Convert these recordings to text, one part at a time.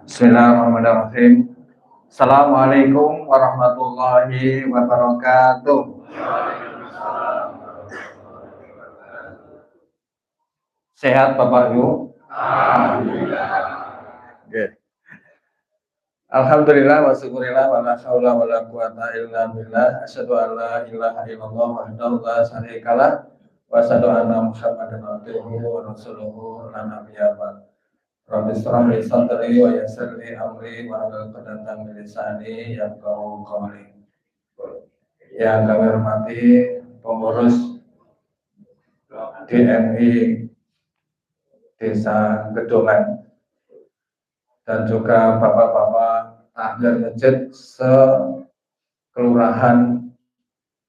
Bismillahirrahmanirrahim. Assalamualaikum warahmatullahi wabarakatuh. Sehat Bapak Ibu? Oke. Alhamdulillah wa syukurillah wa la haula wa la quwata illa billah. Asyhadu an la ilaha illallah wahdahu la syarikalah wa asyhadu anna Muhammadan abduhu wa rasuluhu la nabiyya ba'd. Rabbi shrah li sadri wa yassir li amri wa hlul 'uqdatam min lisani yafqahu qawli. Yang kami hormati pengurus DMI Desa Gedongan dan juga bapak-bapak takmir masjid se-kelurahan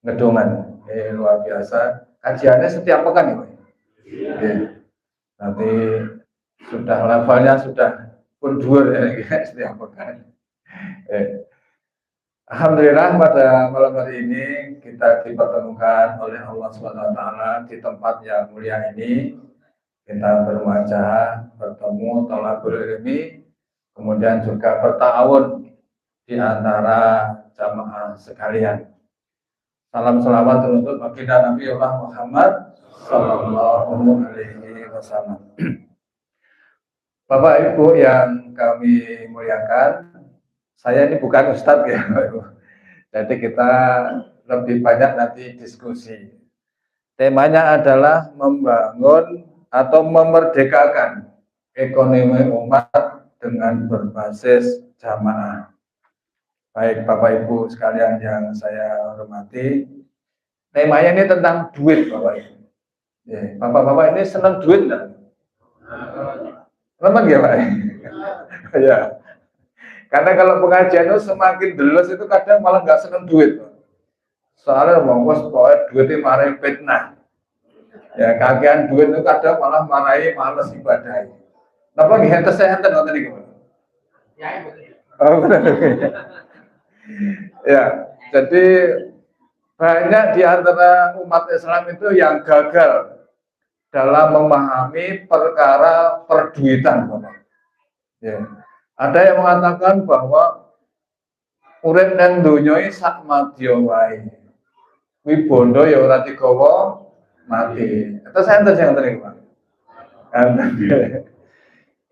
Gedongan. Luar biasa. Kajiannya setiap pekan ya, Pak? Nanti sudah levelnya sudah pundur ya, setiap pekan. Alhamdulillah pada malam hari ini kita dipertemukan oleh Allah SWT di tempat yang mulia ini. Kita berwajah, bertemu, thalabul ilmi, kemudian juga berta'awun di antara jamaah sekalian. Salam selawat untuk baginda Nabi Allah Muhammad Sallallahu Alaihi Wasallam. Bapak Ibu yang kami muliakan, saya ini bukan ustadz ya, jadi kita lebih banyak nanti diskusi. Temanya adalah membangun atau memerdekakan ekonomi umat dengan berbasis jamaah. Baik Bapak Ibu sekalian yang saya hormati, temanya ini tentang duit Bapak Ibu. Bapak-bapak ini senang duit enggak? Memang ya Pak? Ya. Karena kalau pengajian itu semakin delos itu kadang malah nggak seneng duit. Soalnya bongkos pokoknya duitnya marahi fitnah. Ya kakean duit itu kadang malah marahi males ibadah. Napa nggih entes enten ngoten niku? Ya, ya, jadi banyak di antara umat Islam itu yang gagal dalam memahami perkara perduitan, Bapak. Ya. Ada yang mengatakan bahwa urip nang donya iki sak madya wae. Kuwi bondo ya ora digawa mati. Terus enten sing ngene, Pak.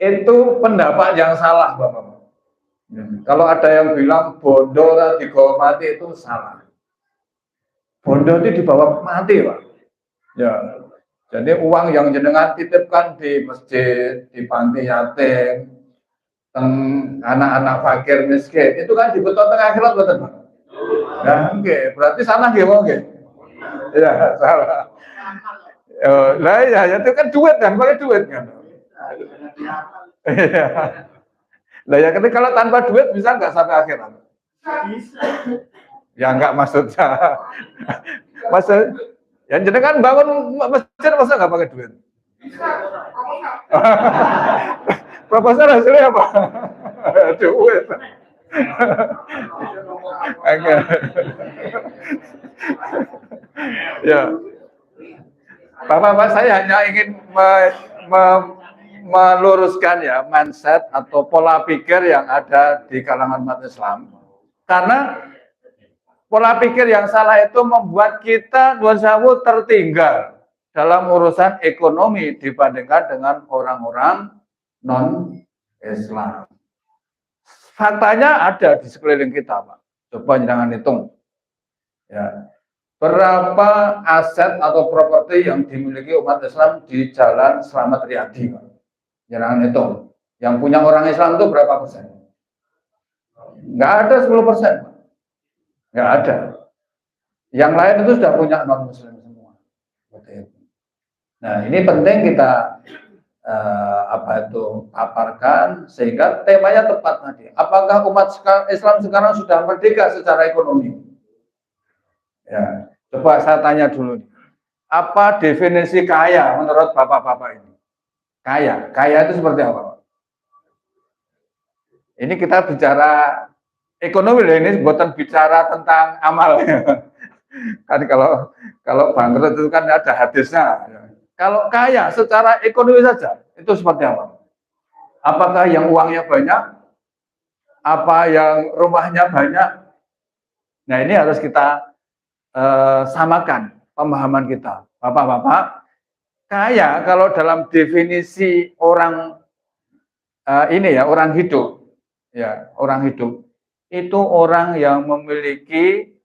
Itu pendapat yang salah, Bapak. Kalau ada yang bilang bondo ora digawa mati itu salah. Bondo itu dibawa mati, Pak. Ya. Jadi uang yang jenengan titipkan di masjid, di panti yatim, anak-anak fakir miskin itu kan dibetot tengah akhirat betul Pak. Ya, oke, berarti salah nggih wong nggih. Ya, salah. Lah ya, itu kan duit kan, pakai duit kan. Iya. Lah ya, ketika kalau tanpa duit bisa nggak sampai akhirat? Bisa. Ya enggak maksudnya. Maksud ya jenengan bangun masjid masa nggak pakai duit? Bisa. Proposal hasilnya apa? Duit. Ya, Bapak-bapak, saya hanya ingin meluruskan ya mindset atau pola pikir yang ada di kalangan umat Islam. Karena pola pikir yang salah itu membuat kita nuwun sewu tertinggal dalam urusan ekonomi dibandingkan dengan orang-orang non-Islam. Faktanya ada di sekeliling kita, Pak. Coba jangan hitung. Ya. Berapa aset atau properti yang dimiliki umat Islam di Jalan Slamet Riyadi, Pak? Jangan hitung. Yang punya orang Islam itu berapa persen? Nggak ada 10%, Pak. Nggak ada. Yang lain itu sudah punya non-Muslim semua. Nah, ini penting kita paparkan sehingga temanya tepat tadi. Apakah umat Islam sekarang sudah merdeka secara ekonomi? Ya, coba saya tanya dulu. Apa definisi kaya menurut bapak-bapak ini? Kaya itu seperti apa? Ini kita bicara ekonomi loh, ini bukan bicara tentang amal. Kan kalau bangkrut itu kan ada hadisnya. Kalau kaya secara ekonomi saja, itu seperti apa? Apakah yang uangnya banyak? apa yang rumahnya banyak. Nah, ini harus kita samakan pemahaman kita. Bapak-bapak, kaya kalau dalam definisi orang ini ya, orang hidup. Ya, orang hidup itu orang yang memiliki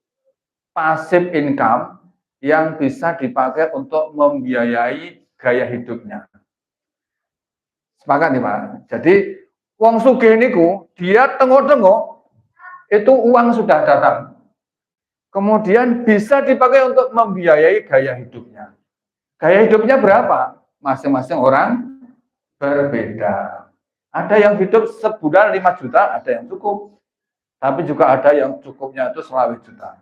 passive income yang bisa dipakai untuk membiayai gaya hidupnya. Sepakat nih Pak. Jadi wong sugih niku dia tengok-tengok itu uang sudah datang. Kemudian bisa dipakai untuk membiayai gaya hidupnya. Gaya hidupnya berapa? Masing-masing orang berbeda. Ada yang hidup sebulan 5 juta, ada yang cukup. Tapi juga ada yang cukupnya itu 20 juta.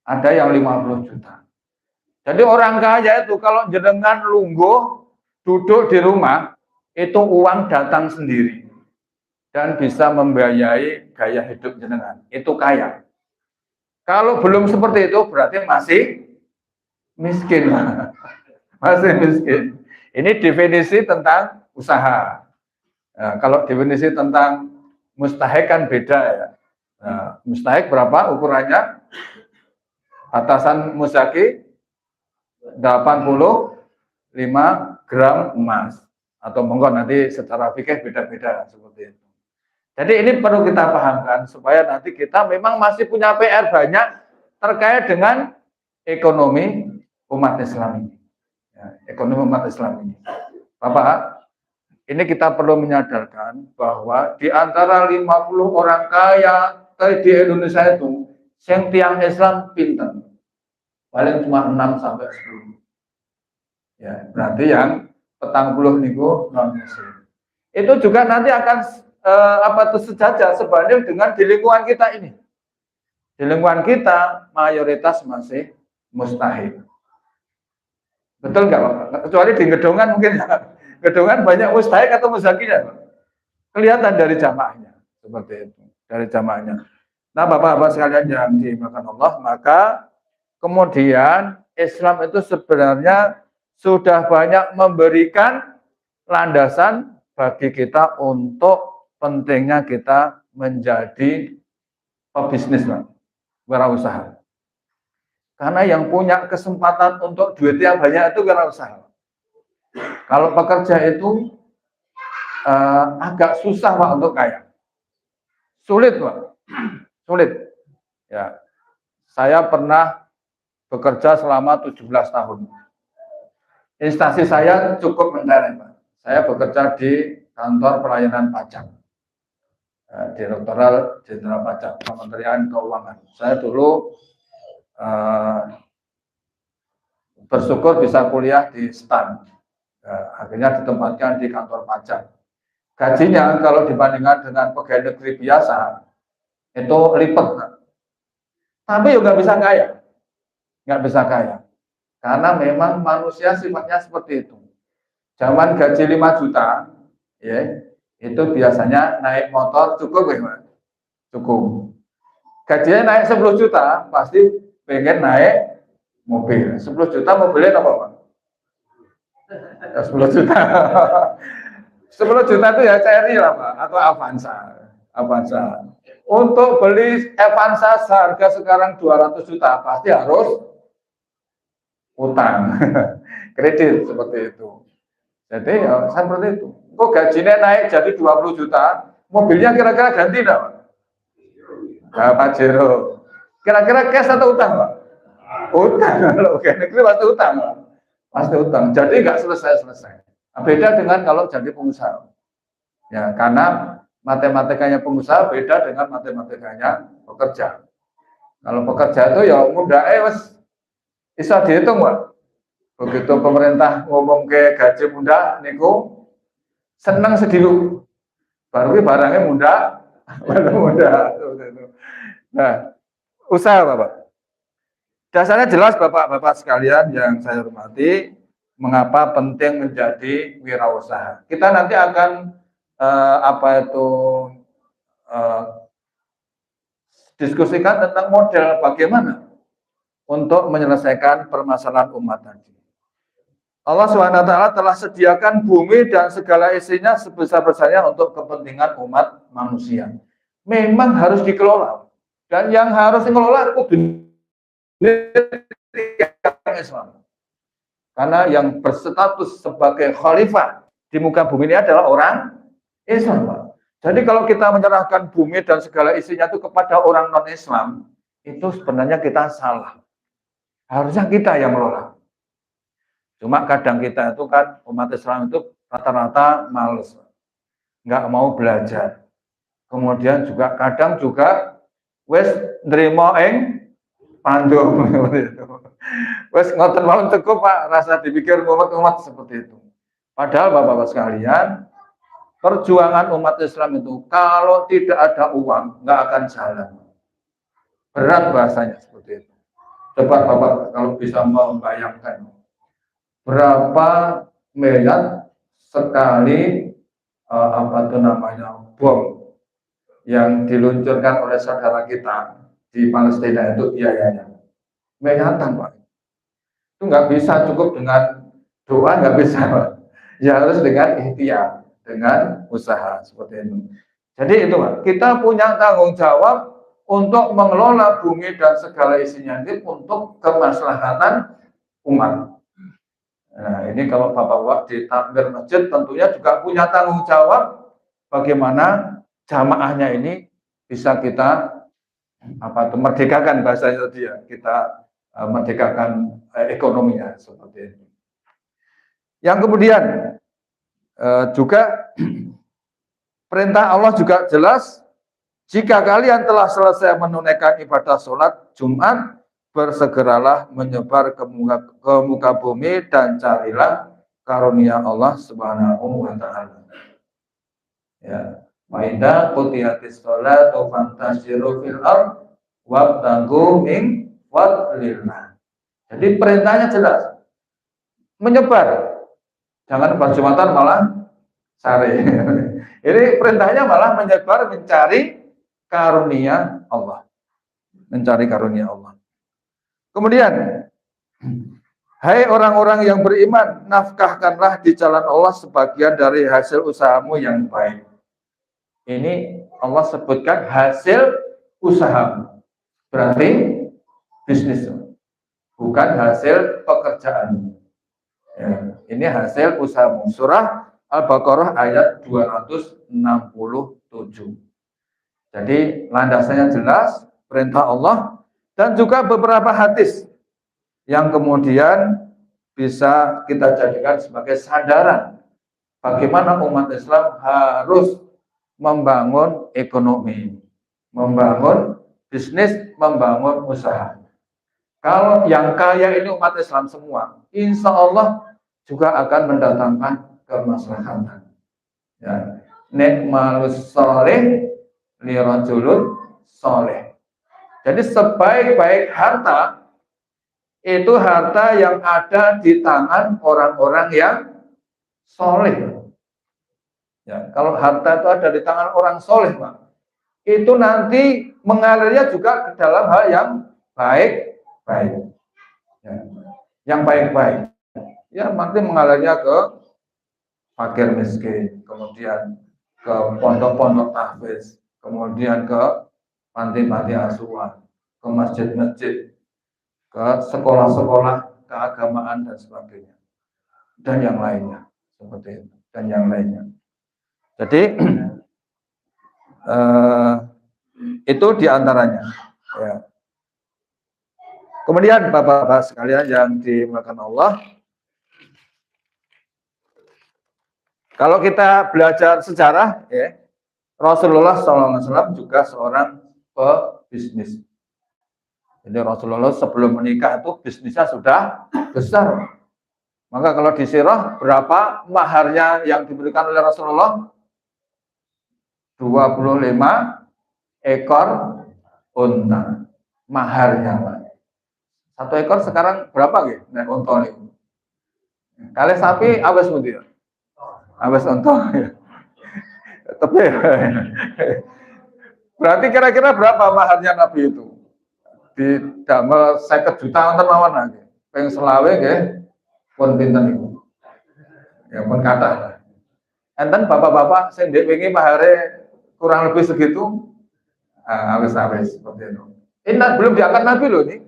Ada yang 50 juta. Jadi orang kaya itu kalau jenengan lungguh, duduk di rumah, itu uang datang sendiri. Dan bisa membiayai gaya hidup jenengan. Itu kaya. Kalau belum seperti itu berarti masih miskin. Masih miskin. Ini definisi tentang usaha. Nah, kalau definisi tentang mustahik kan beda ya. Nah, mustahik berapa ukurannya? Atasan muzaki 85 gram emas. Atau monggo nanti secara fikih beda-beda seperti itu. Jadi ini perlu kita pahamkan supaya nanti kita memang masih punya PR banyak terkait dengan ekonomi umat Islam ini. Ya, ekonomi umat Islam ini. Bapak, ini kita perlu menyadarkan bahwa di antara 50 orang kaya di Indonesia itu, yang tiang Islam pinter. Paling cuma 6 sampai 10. Ya, berarti yang 40 niku non muslim. Itu juga nanti akan sejajar sebanding dengan di lingkungan kita ini. Di lingkungan kita mayoritas masih mustahil. Betul nggak Pak? Kecuali di gedongan mungkin. Gedongan banyak mustahil atau muzakinya, Pak. Kelihatan dari jamaahnya. Seperti itu. Dari jamaahnya. Nah, Bapak-bapak sekalian yang dimuliakan Allah, maka kemudian Islam itu sebenarnya sudah banyak memberikan landasan bagi kita untuk pentingnya kita menjadi pebisnis, wirausaha. Karena yang punya kesempatan untuk duit yang banyak itu wirausaha. Kalau pekerja itu agak susah Pak untuk kaya. Sulit Pak. Sulit. Ya. Saya pernah bekerja selama 17 tahun. Instansi saya cukup mentereng Pak. Saya bekerja di kantor pelayanan pajak. Direktorat Jenderal Pajak Kementerian Keuangan. Saya dulu bersyukur bisa kuliah di STAN. Akhirnya ditempatkan di kantor pajak. Gajinya kalau dibandingkan dengan pegawai negeri biasa itu lipat. Tapi juga nggak bisa kaya, nggak bisa kaya. Karena memang manusia sifatnya seperti itu. Zaman gaji 5 juta, ya, itu biasanya naik motor cukup ya, cukup. Gajinya naik 10 juta, pasti pengen naik mobil. 10 juta mobilnya apa Pak? Ya, 10 juta. 10 juta itu ya Cherry lah Pak, atau Avanza. Avanza. Untuk beli Avanza seharga sekarang 200 juta, pasti harus utang. Kredit seperti itu. Jadi ya seperti itu. Kok gajinya naik jadi 20 juta, mobilnya kira-kira ganti enggak, Pak? Nah, Pajero. Kira-kira cash atau utang, Pak? Utang. Kalau pegawai negeri pasti utang, Pak. Pasti utang. Jadi nggak selesai-selesai. Nah, beda dengan kalau jadi pengusaha. Ya, karena matematikanya pengusaha beda dengan matematikanya pekerja. Kalau pekerja itu ya mudah, bisa dihitung, Pak. Begitu pemerintah ngomong ke gaji muda, niku seneng sedilu. Baru barangnya muda, muda. Nah, usaha Bapak. Dasarnya jelas Bapak-bapak sekalian yang saya hormati, mengapa penting menjadi wirausaha. Kita nanti akan diskusikan tentang model bagaimana untuk menyelesaikan permasalahan umat tadi. Allah SWT telah sediakan bumi dan segala isinya sebesar-besarnya untuk kepentingan umat manusia. memang harus dikelola. Dan yang harus dikelola itu Islam. Karena yang berstatus sebagai khalifah di muka bumi ini adalah orang Islam, Pak. Jadi kalau kita menyerahkan bumi dan segala isinya itu kepada orang non-Islam, itu sebenarnya kita salah. Harusnya kita yang mengelola. Cuma kadang kita itu kan umat Islam itu rata-rata males, nggak mau belajar. Kemudian juga kadang juga wes nrimo ing pandum wes ngoten mawon teko Pak, rasa dipikir umat-umat seperti itu. Padahal Bapak-bapak sekalian, perjuangan umat Islam itu kalau tidak ada uang nggak akan jalan. Berat bahasanya seperti itu. Coba Bapak kalau bisa membayangkan berapa miliar sekali apa itu namanya bom yang diluncurkan oleh saudara kita di Palestina itu biayanya miliaran, Pak. Itu nggak bisa cukup dengan doa, nggak bisa, Pak. Ya harus dengan ikhtiar, dengan usaha seperti itu. Jadi itu, Pak, kita punya tanggung jawab untuk mengelola bumi dan segala isinya ini untuk kemaslahatan umat. Nah, ini kalau Bapak-bapak di takmir masjid tentunya juga punya tanggung jawab bagaimana jamaahnya ini bisa kita apa itu merdekakan bahasanya tadi ya, kita merdekakan ekonominya seperti itu. Yang kemudian juga perintah Allah juga jelas, jika kalian telah selesai menunaikan ibadah sholat Jumat, bersegeralah menyebar ke muka bumi dan carilah karunia Allah Subhanahu wa taala. Ya, wa idza qutiyatis sholatu fantashiru fil ardh wabtaghu min fadlillah. Jadi perintahnya jelas. Menyebar. Jangan pas Jumatan malah sare. Ini perintahnya malah menyebar mencari karunia Allah. Mencari karunia Allah. Kemudian, hai orang-orang yang beriman, nafkahkanlah di jalan Allah sebagian dari hasil usahamu yang baik. Ini Allah sebutkan hasil usahamu. Berarti bisnis, bukan hasil pekerjaan. Ya, ini hasil usahamu. Surah Al-Baqarah ayat 267. Jadi landasannya jelas, perintah Allah. Dan juga beberapa hadis yang kemudian bisa kita jadikan sebagai sandaran bagaimana umat Islam harus membangun ekonomi, membangun bisnis, membangun usaha. Kalau yang kaya ini umat Islam semua, insya Allah juga akan mendatangkan kemaslahatan. Ya. Nikmalus soleh lirajulun soleh. Jadi sebaik-baik harta itu harta yang ada di tangan orang-orang yang soleh. Ya, kalau harta itu ada di tangan orang soleh, Pak, itu nanti mengalirnya juga ke dalam hal yang baik-baik. Ya, yang baik-baik. Ya, nanti mengalirnya ke fakir miskin, kemudian ke pondok-pondok tahfiz, kemudian ke panti-panti asuhan, ke masjid-masjid, ke sekolah-sekolah keagamaan dan sebagainya, dan yang lainnya seperti itu, dan yang lainnya. Jadi itu diantaranya. Ya. Kemudian Bapak-bapak sekalian yang dimuliakan Allah, kalau kita belajar sejarah, ya, Rasulullah SAW juga seorang pebisnis. Jadi Rasulullah sebelum menikah itu bisnisnya sudah besar. Maka kalau di sirah berapa maharnya yang diberikan oleh Rasulullah? 25 ekor unta. Maharnya, Pak. 1 ekor sekarang berapa gitu? Nek unta niku. Kali sapi awes pundi? Awes unta. Tapi berarti kira-kira berapa maharnya Nabi itu? Di damel 50 juta wonten mawon nggih. Ping selawe nggih pun pinten niku. Ya pun kathah. Enten bapak-bapak sing ndek wingi mahare kurang lebih segitu Awes-awes seperti itu. Ini belum diangkat Nabi loh ini.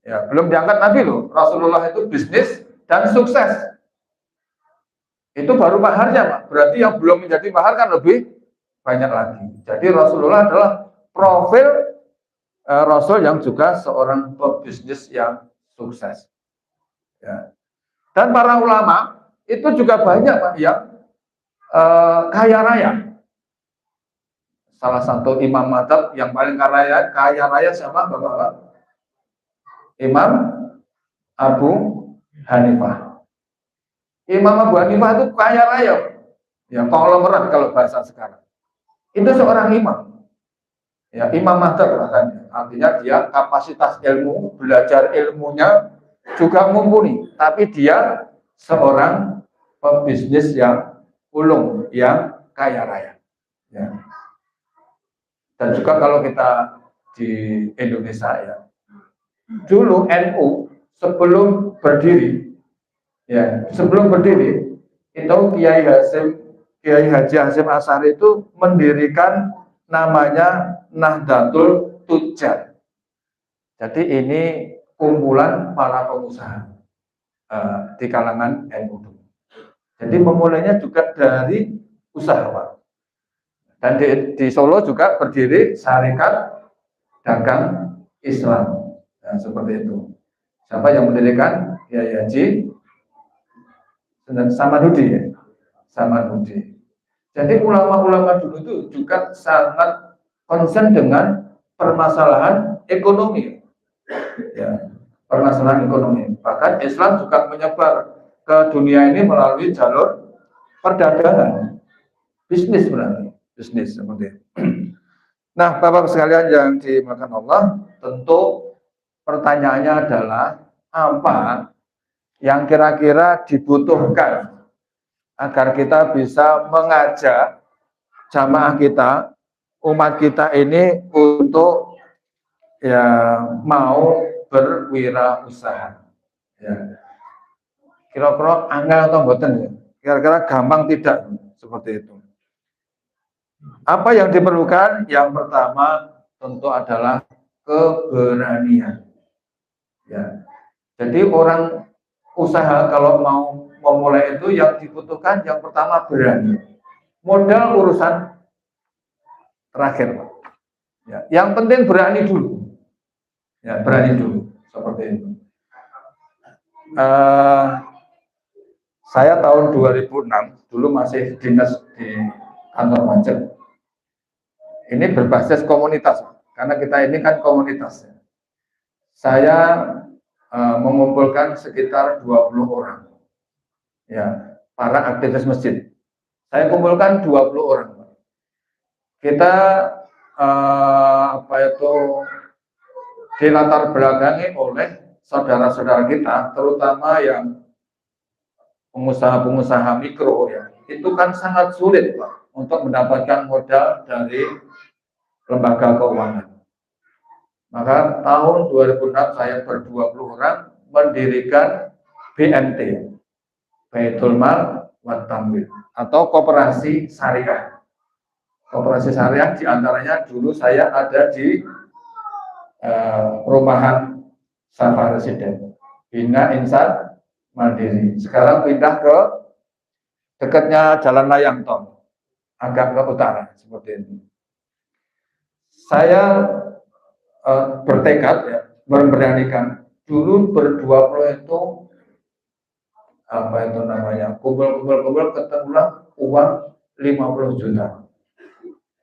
Ya, belum diangkat Nabi loh. Rasulullah itu bisnis dan sukses. Itu baru maharnya, Pak. Berarti yang belum menjadi mahar kan lebih banyak lagi. Jadi Rasulullah adalah profil Rasul yang juga seorang pebisnis yang sukses. Ya. Dan para ulama itu juga banyak, Pak, yang kaya raya. Salah satu imam madzhab yang paling kaya raya siapa, Bapak? Imam Abu Hanifah. Imam Abu Hanifah itu kaya raya, ya konglomerat kalau bahasa sekarang. Itu seorang imam, ya imam madzhab bahkan. Artinya dia kapasitas ilmu, belajar ilmunya juga mumpuni, tapi dia seorang pebisnis yang ulung, yang kaya raya. Ya. Dan juga kalau kita di Indonesia ya, dulu NU sebelum berdiri, ya sebelum berdiri itu Kiai Haji Hasyim Asy'ari itu mendirikan namanya Nahdlatul Tujjar. Jadi ini kumpulan para pengusaha di kalangan NU. Jadi memulainya juga dari usaha, Pak. Dan di Solo juga berdiri Syarikat Dagang Islam. Nah, seperti itu. Siapa yang mendirikan? Kiai Haji Samanhudi, ya? Samanhudi. Jadi ulama-ulama dulu itu juga sangat concern dengan permasalahan ekonomi. Ya, permasalahan ekonomi. Bahkan Islam juga menyebar ke dunia ini melalui jalur perdagangan. Bisnis berarti. Bisnis seperti itu. Nah, Bapak sekalian yang dimuliakan Allah, tentu pertanyaannya adalah apa yang kira-kira dibutuhkan agar kita bisa mengajak jamaah kita, umat kita ini untuk ya mau berwirausaha. Ya. Kira-kira angel atau mboten ya? Kira-kira gampang tidak seperti itu. Apa yang diperlukan? Yang pertama tentu adalah keberanian. Ya. Jadi orang usaha kalau mau memulai itu yang dibutuhkan yang pertama berani. Modal urusan terakhir, Pak. Ya. Yang penting berani dulu. Ya, berani dulu seperti itu. Saya tahun 2006 dulu masih dinas di kantor pajak. Ini berbasis komunitas, karena kita ini kan komunitas. Saya mengumpulkan sekitar 20 orang, ya, para aktivis masjid. Saya kumpulkan 20 orang. Kita dilatar belakangi oleh saudara-saudara kita, terutama yang pengusaha-pengusaha mikro, ya, itu kan sangat sulit, Pak, untuk mendapatkan modal dari lembaga keuangan. Maka tahun 2006 saya ber-20 orang mendirikan BMT, Baitul Mal wa Tamwil, atau koperasi syariah. Koperasi syariah diantaranya dulu saya ada di perumahan Safa Residen, Bina Insan Mandiri. Sekarang pindah ke dekatnya Jalan Layang Tol, agak ke utara seperti ini. Saya bertekad, ya, memberanikan dulu ber-20 itu apa itu namanya, kumpul ketemulah uang 50 juta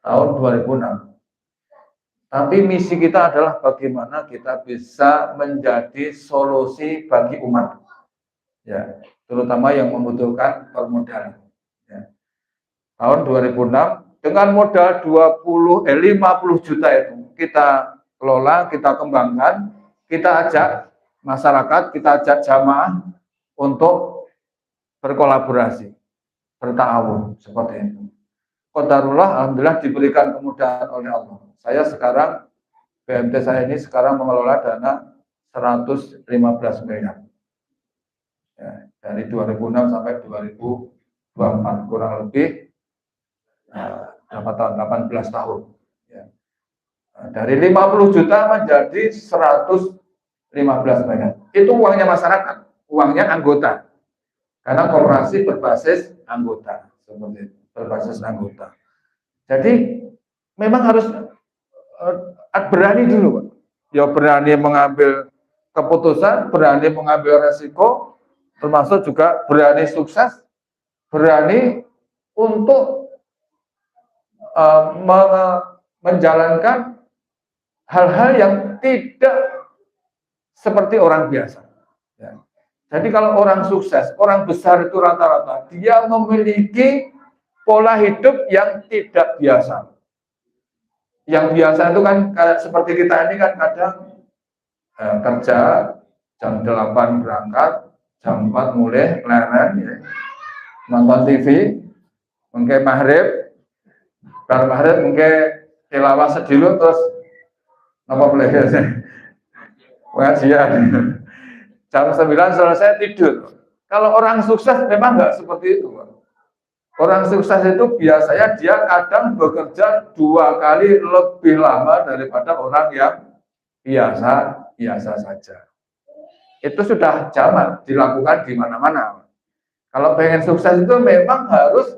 tahun 2006. Tapi misi kita adalah bagaimana kita bisa menjadi solusi bagi umat, ya, terutama yang membutuhkan permodalan. Ya. Tahun 2006 dengan modal 50 juta itu kita kelola, kita kembangkan, kita ajak masyarakat, kita ajak jamaah untuk berkolaborasi, bertawun seperti itu. Qadarullah, alhamdulillah diberikan kemudahan oleh Allah. Saya sekarang, BMT saya ini sekarang mengelola dana 115 miliar. Ya, dari 2006 sampai 2024, kurang lebih berapa tahun? 18 tahun. Ya. dari 50 juta menjadi 115 miliar. Itu uangnya masyarakat, uangnya anggota. Karena koperasi berbasis anggota, seperti itu, berbasis anggota. Jadi memang harus berani dulu, Pak. Ya berani mengambil keputusan, berani mengambil resiko, termasuk juga berani sukses, berani untuk menjalankan hal-hal yang tidak seperti orang biasa. Ya. Jadi kalau orang sukses, orang besar itu rata-rata dia memiliki pola hidup yang tidak biasa. Yang biasa itu kan seperti kita ini kan kadang kerja jam 8 berangkat, jam 4 mulai leren, ya. Nonton TV, mungkin maghrib, bar maghrib mungkin tilawah sedilo terus apa boleh pengajian. Jam 9 selesai tidur. Kalau orang sukses memang nggak seperti itu. Orang sukses itu biasanya dia kadang bekerja 2 kali lebih lama daripada orang yang biasa saja. Itu sudah jamak dilakukan di mana-mana. Kalau pengen sukses itu memang harus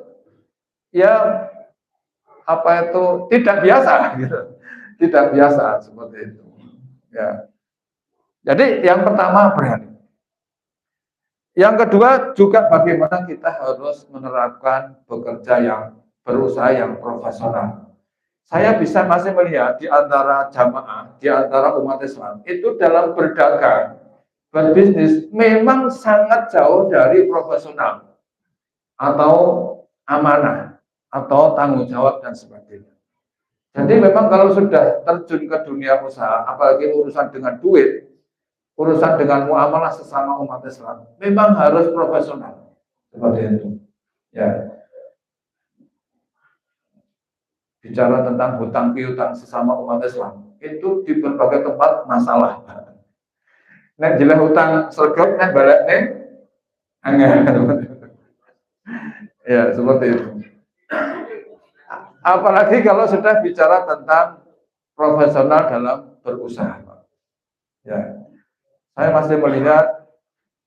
ya apa itu tidak biasa gitu. Tidak biasa seperti itu. Ya. Jadi yang pertama berani. Yang kedua juga bagaimana kita harus menerapkan bekerja yang berusaha yang profesional. Saya bisa masih melihat di antara jamaah, di antara umat Islam itu dalam berdagang, berbisnis memang sangat jauh dari profesional atau amanah atau tanggung jawab dan sebagainya. Jadi memang kalau sudah terjun ke dunia usaha, apalagi urusan dengan duit, urusan dengan muamalah sesama umat Islam, memang harus profesional seperti itu. Ya. Bicara tentang hutang piutang sesama umat Islam, itu di berbagai tempat masalah. Nek jelas hutang sergap, nek balik nih, angin. Ya seperti itu. Apalagi kalau sudah bicara tentang profesional dalam berusaha. Ya. Saya masih melihat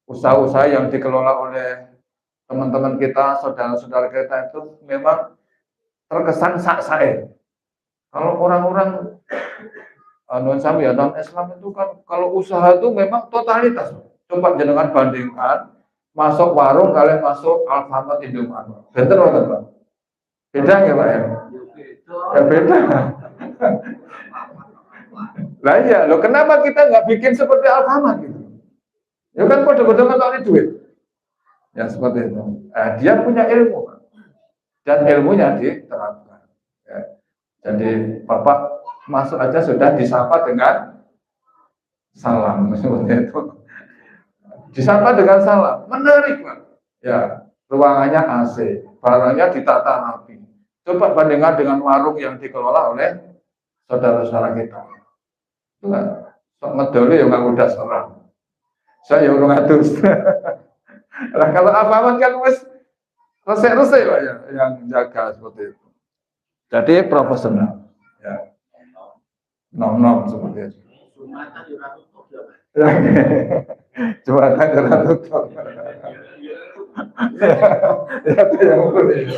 usaha-usaha yang dikelola oleh teman-teman kita, saudara-saudara kita itu memang terkesan sak-sae. Kalau orang-orang non Islam itu kan kalau usaha itu memang totalitas. Coba jenengan bandingkan masuk warung kalian masuk Alfamart Indomaret. Bener atau Pak? Beda nggak Pak ya? Ya beda. Lah iya, loh kenapa kita nggak bikin seperti Alfamart gitu? Ya kan kode-kode ngetoknya duit. Ya seperti itu. Dia punya ilmu dan ilmunya diterapkan. Ya. Jadi Bapak masuk aja sudah disapa dengan salam seperti itu. Disapa dengan salam, menarik Pak. Ya, ruangannya AC, barangnya ditata rapi. Coba bandingkan dengan warung yang dikelola oleh saudara-saudara kita. Itu kan sok ngedoli ya nggak udah seorang. Saya urung atus. Nah, kalau Alfamart kan wis resik-resik Pak ya, yang jaga seperti itu. Jadi profesional. Ya. Nom-nom seperti itu. Jumatan ora tutup. Ya, yang boleh.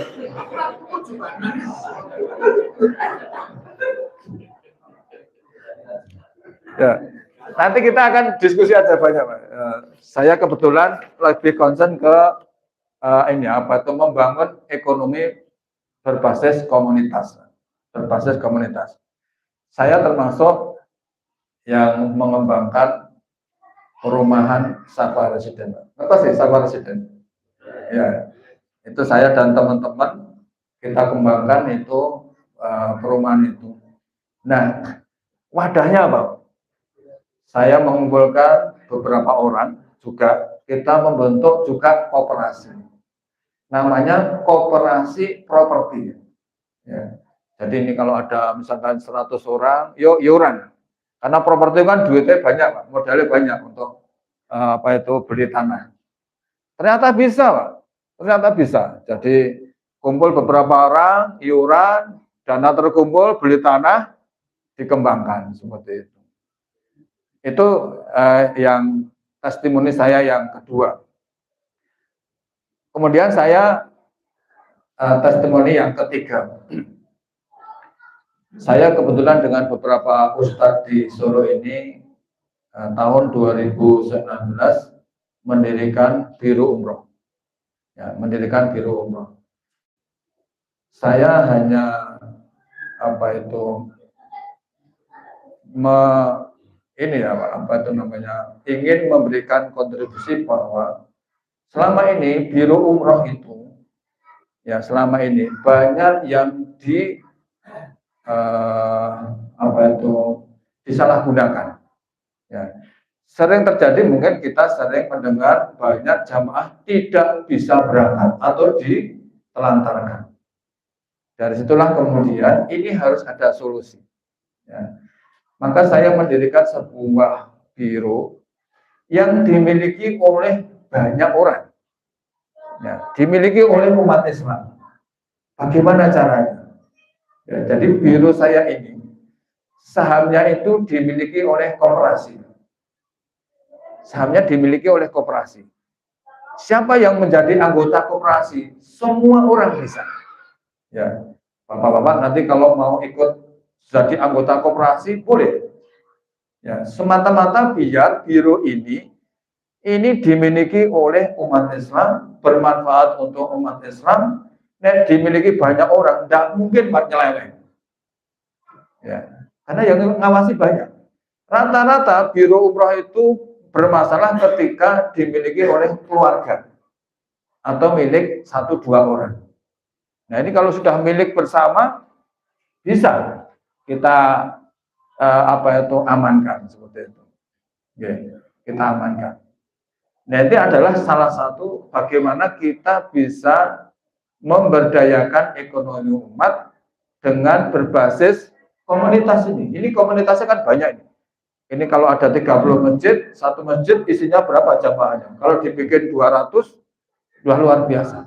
Ya, nanti kita akan diskusi aja banyak, Pak. Saya kebetulan lebih concern ke ini apa itu membangun ekonomi berbasis komunitas, Saya termasuk yang mengembangkan perumahan Safa Residen. Apa sih Safa Residen? Ya, itu saya dan teman-teman kita kembangkan itu perumahan itu. Nah, wadahnya apa? Saya mengumpulkan beberapa orang juga, kita membentuk juga koperasi. Namanya koperasi properti. Ya. Jadi ini kalau ada misalkan 100 orang, yuk iuran. Karena properti kan duitnya banyak, Pak. Modalnya banyak untuk apa itu beli tanah. Ternyata bisa, Pak. Ternyata bisa. Jadi kumpul beberapa orang, iuran, dana terkumpul, beli tanah, dikembangkan seperti itu. Itu yang testimoni saya yang kedua. Kemudian saya testimoni yang ketiga. Saya kebetulan dengan beberapa ustadz di Solo ini tahun 2019 mendirikan Biro Umroh. Ya, mendirikan Biro Umroh. Saya hanya ingin memberikan kontribusi bahwa selama ini Biro Umroh itu ya selama ini banyak yang disalahgunakan. Ya. Sering terjadi, mungkin kita sering mendengar banyak jamaah tidak bisa berangkat atau ditelantarkan. Dari situlah kemudian ini harus ada solusi. Ya. Maka saya mendirikan sebuah biro yang dimiliki oleh banyak orang. Ya, dimiliki oleh umat Islam. Bagaimana caranya? Ya, jadi biro saya ini sahamnya itu dimiliki oleh koperasi. Sahamnya dimiliki oleh koperasi. Siapa yang menjadi anggota koperasi? Semua orang bisa. Ya, bapak-bapak nanti kalau mau ikut jadi anggota koperasi boleh. Ya, semata-mata biar biro ini dimiliki oleh umat Islam, bermanfaat untuk umat Islam, dan dimiliki banyak orang, tidak mungkin nyeleweng. Ya, karena yang ngawasi banyak. Rata-rata biro umroh itu bermasalah ketika dimiliki oleh keluarga atau milik 1-2 orang. Nah, ini kalau sudah milik bersama bisa kita amankan seperti itu. Ya, kita amankan. Nah, ini adalah salah satu bagaimana kita bisa memberdayakan ekonomi umat dengan berbasis komunitas ini. Ini komunitasnya kan banyak ini. Ini kalau ada 30 masjid, satu masjid isinya berapa jamaahnya? Kalau dibikin 200, sudah luar biasa.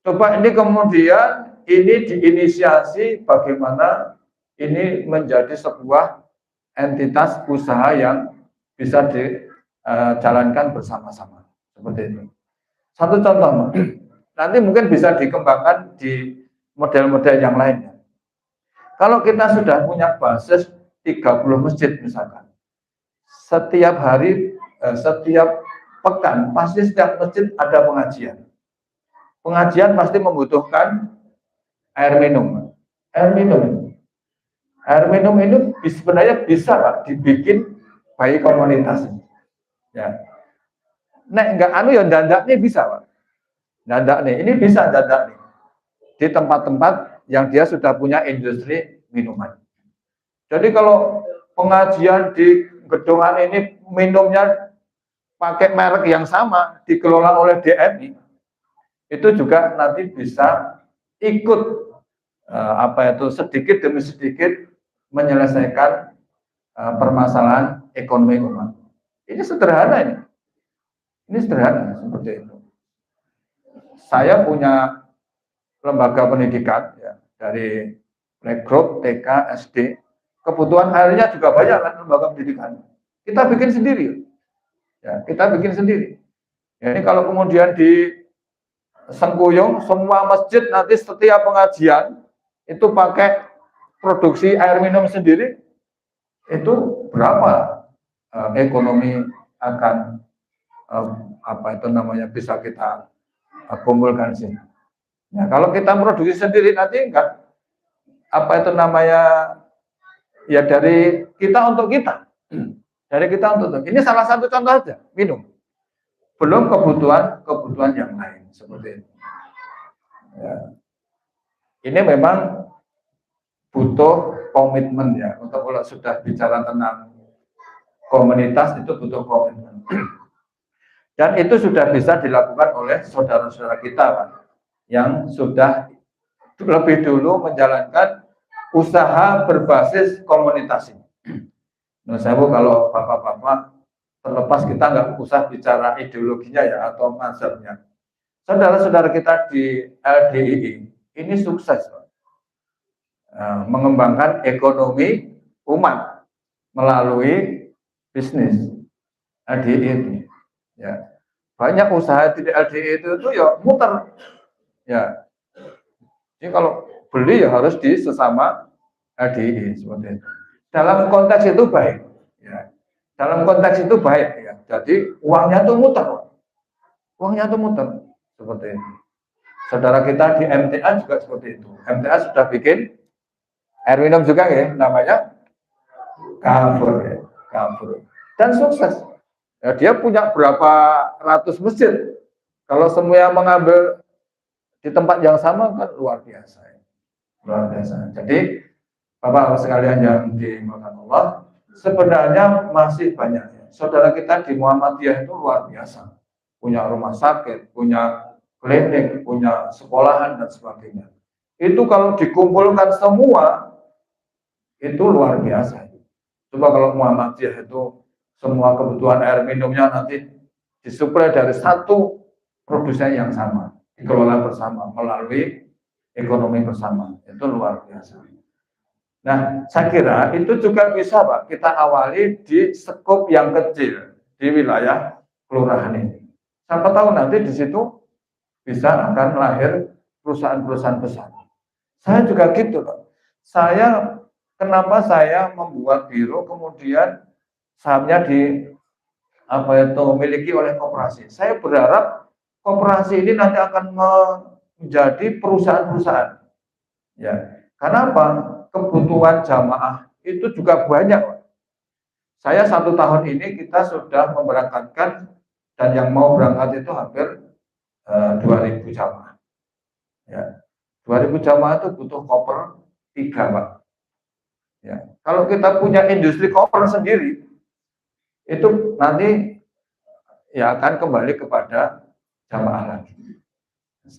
Coba ini kemudian ini diinisiasi bagaimana ini menjadi sebuah entitas usaha yang bisa dijalankan bersama-sama seperti itu. Satu contoh, nanti mungkin bisa dikembangkan di model-model yang lainnya. Kalau kita sudah punya basis 30 masjid misalkan, setiap hari, setiap pekan pasti setiap masjid ada pengajian. Pengajian pasti membutuhkan air minum. Air minum ini sebenarnya bisa Pak dibikin bagi komunitas. Ya. Nek enggak ya dadak nih bisa Pak. Dadak nih, ini bisa dadak nih. Di tempat-tempat yang dia sudah punya industri minuman. Jadi kalau pengajian di gedungan ini minumnya pakai merek yang sama dikelola oleh DMI, itu juga nanti bisa ikut sedikit demi sedikit menyelesaikan permasalahan ekonomi umat. Ini sederhana ini. Ini sederhana seperti itu. Saya punya lembaga pendidikan ya, dari playgroup, TK, SD. Kebutuhan airnya juga banyak kan lembaga pendidikan. Kita bikin sendiri. Ya, kita bikin sendiri. Ya, ini kalau kemudian di Sengkuyung semua masjid nanti setiap pengajian itu pakai produksi air minum sendiri, itu berapa ekonomi akan bisa kita kumpulkan sih. Nah, kalau kita produksi sendiri nanti enggak ya dari kita untuk kita. Dari kita untuk ini salah satu contoh aja, minum. Belum kebutuhan yang lain seperti itu. Ya. Ini memang butuh komitmen ya. Untuk kalau sudah bicara tentang komunitas itu butuh komitmen. Dan itu sudah bisa dilakukan oleh saudara-saudara kita Pak, yang sudah lebih dulu menjalankan usaha berbasis komunitas ini. Nah, saya kalau bapak-bapak terlepas kita nggak usah bicara ideologinya ya atau mazhabnya. Saudara-saudara kita di LDII ini sukses Pak. Mengembangkan ekonomi umat melalui bisnis LDI itu. Ya, banyak usaha di LDI itu ya muter. Ya, jadi kalau beli ya harus di sesama LDI seperti itu. Dalam konteks itu baik. Ya, dalam konteks itu baik. Ya. Jadi uangnya tuh muter. Uangnya tuh muter seperti itu. Saudara kita di MTA juga seperti itu. MTA sudah bikin air minum juga ya, namanya Kafur ya, Kafur. Dan sukses. Ya, dia punya berapa ratus masjid. Kalau semua mengambil di tempat yang sama kan luar biasa. Ya. Luar biasa. Jadi Bapak sekalian yang dimuliakan Allah, sebenarnya masih banyak. Saudara kita di Muhammadiyah itu luar biasa. Punya rumah sakit, punya klinik, punya sekolahan dan sebagainya. Itu kalau dikumpulkan semua itu luar biasa. Coba kalau Muhammadiyah itu semua kebutuhan air minumnya nanti disuplai dari satu produsen yang sama, dikelola bersama melalui ekonomi bersama. Itu luar biasa. Nah, saya kira itu juga bisa, Pak, kita awali di skop yang kecil di wilayah kelurahan ini. Siapa tahu nanti di situ bisa akan lahir perusahaan-perusahaan besar. Saya juga gitu, Pak. Kenapa saya membuat biro kemudian sahamnya miliki oleh koperasi. Saya berharap koperasi ini nanti akan menjadi perusahaan-perusahaan. Ya, karena apa? Kebutuhan jamaah itu juga banyak. Saya 1 tahun ini kita sudah memberangkatkan dan yang mau berangkat itu hampir 2.000 jamaah. Ya, 2.000 jamaah itu butuh koper 3, Pak. Ya, kalau kita punya industri koper sendiri, itu nanti ya akan kembali kepada jamaah lagi.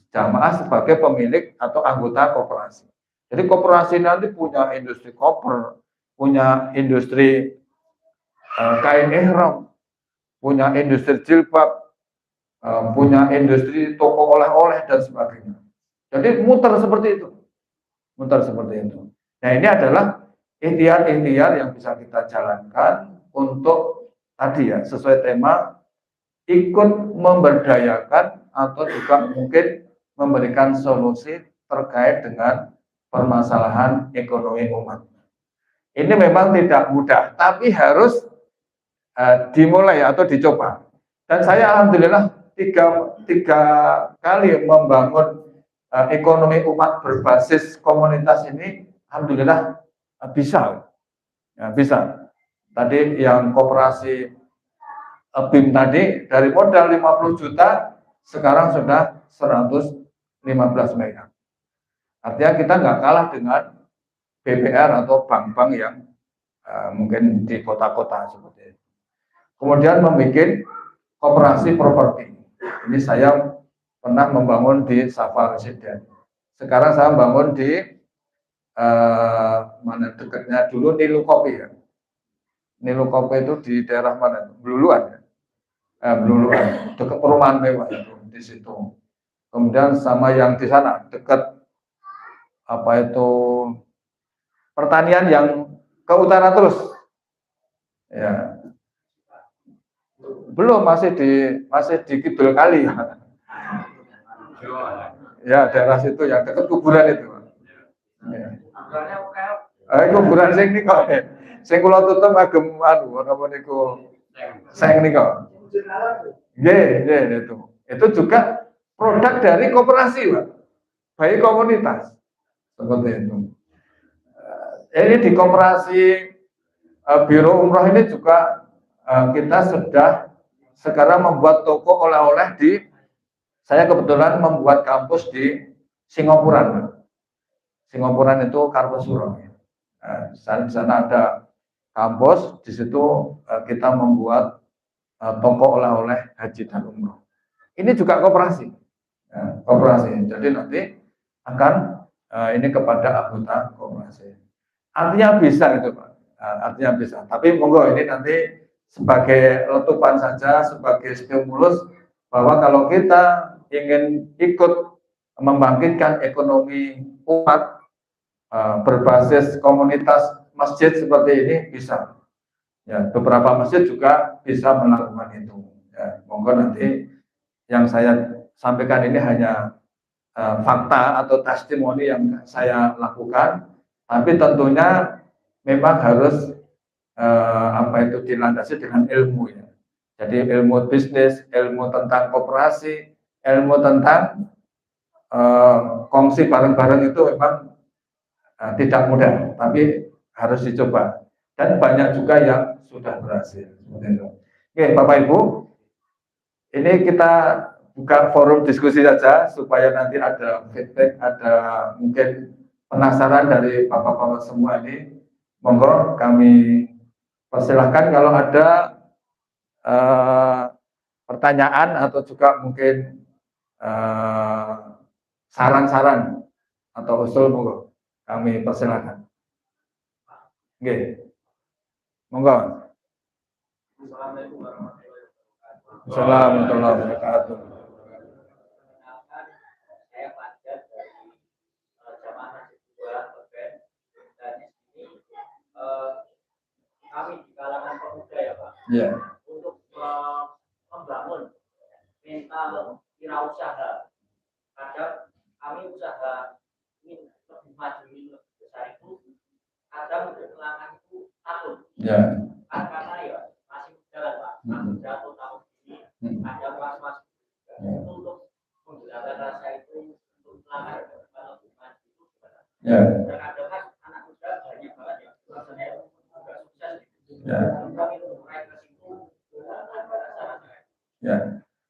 Jamaah sebagai pemilik atau anggota koperasi. Jadi koperasi nanti punya industri koper, punya industri kain ihram, punya industri jilbab, punya industri toko oleh-oleh dan sebagainya. Jadi muter seperti itu. Muter seperti itu. Nah, ini adalah ikhtiar-ikhtiar yang bisa kita jalankan untuk tadi ya, sesuai tema ikut memberdayakan atau juga mungkin memberikan solusi terkait dengan permasalahan ekonomi umat. Ini memang tidak mudah, tapi harus dimulai atau dicoba. Dan saya alhamdulillah tiga kali membangun ekonomi umat berbasis komunitas ini, alhamdulillah bisa. Ya, bisa. Tadi yang koperasi BIM tadi dari modal 50 juta sekarang sudah 115 miliar. Artinya kita nggak kalah dengan BPR atau bank-bank yang mungkin di kota-kota seperti itu. Kemudian membuat koperasi properti. Ini saya pernah membangun di Safa Residen. Sekarang saya membangun di mana dekatnya dulu Nilu Kopi ya. Nilu Kopi itu di daerah mana? Beluluan ya. Beluluan, dekat perumahan mewah itu di situ. Kemudian sama yang di sana dekat pertanian yang ke utara terus. Ya. Belum, masih di Kidul Kali. Ya, daerah situ yang dekat kuburan itu. Ya. Kuburan sing niku. Sing kula tutup agem napa niku sing niku. Nggih, itu. Itu juga produk dari koperasi, Pak. Baik komunitas. Seperti itu. Ini di koperasi Biro Umroh ini juga kita sudah sekarang membuat toko oleh-oleh saya kebetulan membuat kampus di Singapuran. Singapuran itu Kartosuro. Di sana ada kampus, di situ kita membuat toko oleh-oleh haji dan umroh. Ini juga koperasi. Koperasi. Jadi nanti akan ini kepada anggota koperasi. Artinya bisa gitu, Pak. Artinya bisa. Tapi monggo ini nanti sebagai letupan saja, sebagai stimulus bahwa kalau kita ingin ikut membangkitkan ekonomi umat berbasis komunitas masjid seperti ini bisa. Ya, beberapa masjid juga bisa melakukan itu. Ya, monggo nanti yang saya sampaikan ini hanya fakta atau testimoni yang saya lakukan, tapi tentunya memang harus apa itu dilandasi dengan ilmu ya. Jadi ilmu bisnis, ilmu tentang koperasi, ilmu tentang kongsi bareng-bareng itu memang tidak mudah, tapi harus dicoba. Dan banyak juga yang sudah berhasil. Oke, Bapak Ibu, ini kita buka forum diskusi saja supaya nanti ada feedback, ada mungkin penasaran dari Bapak-Bapak semua ini. Monggo kami persilahkan kalau ada pertanyaan atau juga mungkin saran-saran atau usul, monggo kami persilahkan. Oke. Monggo. Assalamualaikum warahmatullahi wabarakatuh. Saya Fajar dari Jamaah Masjid Dua Beben, dan di sini kami di kalangan pemuda ya Pak, untuk membangun mental wirausaha. Kadang kami usaha ingin lebih maju, lebih besar itu, kadang untuk melangkah itu takut. Karena ya masih jalan Pak, jatuh tahun ini, ada was-was untuk menggunakan rasa itu untuk melangkah lebih maju itu sebenarnya. Kadang kan anak muda banyak banget ya, rasanya juga sukses. Kami itu meraih ke situ, ada rasa-rasa.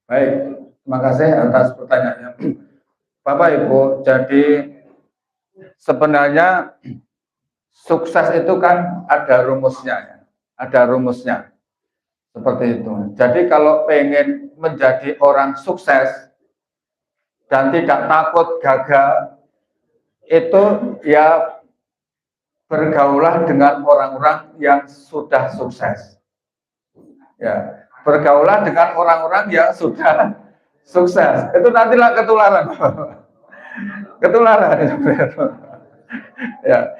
Baik, terima kasih atas pertanyaannya. Bapak Ibu, jadi sebenarnya sukses itu kan ada rumusnya ya. Ada rumusnya. Seperti itu. Jadi kalau pengen menjadi orang sukses dan tidak takut gagal, itu ya bergaulah dengan orang-orang yang sudah sukses. Ya, bergaulah dengan orang-orang yang sudah sukses. Itu nantilah ketularan. Ketularan. Ya.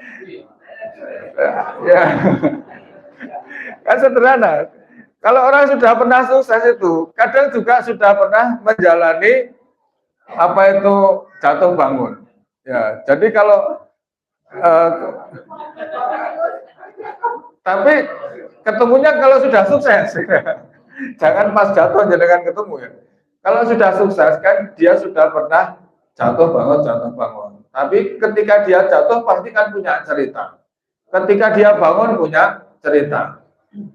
Ya. Kan sederhana. Kalau orang sudah pernah sukses itu, kadang juga sudah pernah menjalani apa itu jatuh bangun. Ya, jadi kalau tapi ketemunya kalau sudah sukses. Jangan pas jatuh jangan ketemu ya. Kalau sudah sukses kan dia sudah pernah jatuh bangun. Tapi ketika dia jatuh pasti kan punya cerita. Ketika dia bangun punya cerita.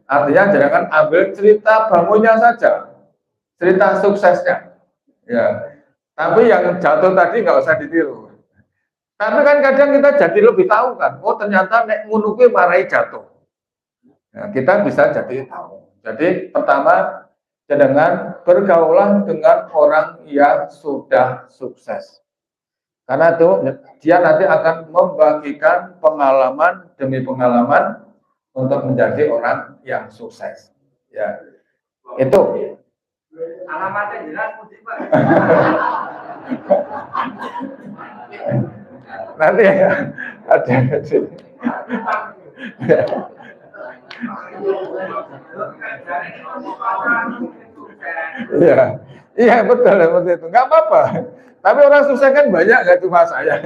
Artinya jangan ambil cerita bangunnya saja, cerita suksesnya. Ya. Tapi yang jatuh tadi nggak usah ditiru. Tapi kan kadang kita jadi lebih tahu kan, oh ternyata nek ngunuki marai jatuh. Nah, kita bisa jadi tahu. Jadi pertama, dengan bergaulah dengan orang yang sudah sukses. Karena itu dia nanti akan membagikan pengalaman demi pengalaman untuk menjadi orang yang sukses. Ya, itu. Alamatnya jelas, Pak. Nanti ya, ada di sini. Iya betul seperti itu. Nggak apa-apa. Tapi orang sukses kan banyak, nggak cuma saya.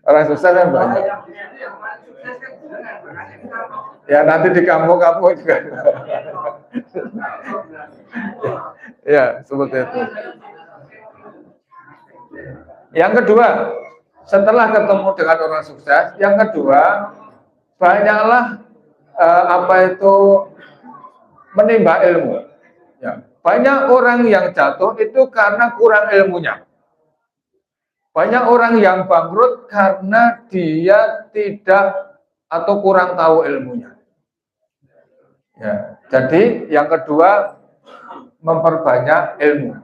Orang sukses kan banyak. Ya nanti di kampung-kampung juga. Ya seperti itu. Yang kedua, setelah ketemu dengan orang sukses, yang kedua banyaklah apa itu menimba ilmu. Ya, banyak orang yang jatuh itu karena kurang ilmunya. Banyak orang yang bangkrut karena dia tidak atau kurang tahu ilmunya. Ya, jadi yang kedua memperbanyak ilmu.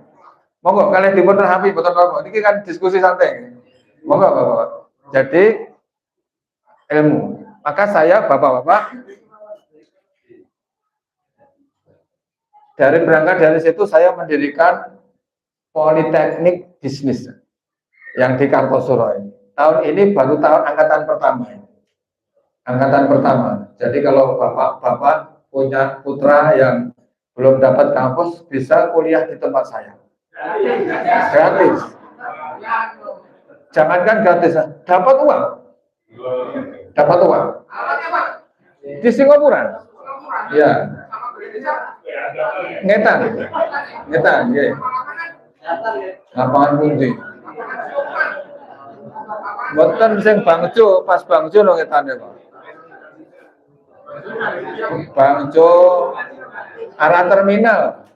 Monggo kalian dipun rapi betul monggo. Ini kan diskusi santai. Monggo Bapak. Jadi ilmu. Maka saya Bapak-bapak dari berangkat dari situ saya mendirikan Politeknik Bisnis yang di Kartosuro ini. Tahun ini baru tahun angkatan pertama ini. angkatan pertama. Jadi kalau bapak-bapak punya putra yang belum dapat kampus, bisa kuliah di tempat saya. Gratis. Jangankan gratis, dapat uang. Dapat uang. Di Singapura. Ya. Ngetan. Ngetan, ya. Lapangan pundi. Mboten sing Bangjo, pas Bangjo lho ngetane kok. Bangjo arah terminal.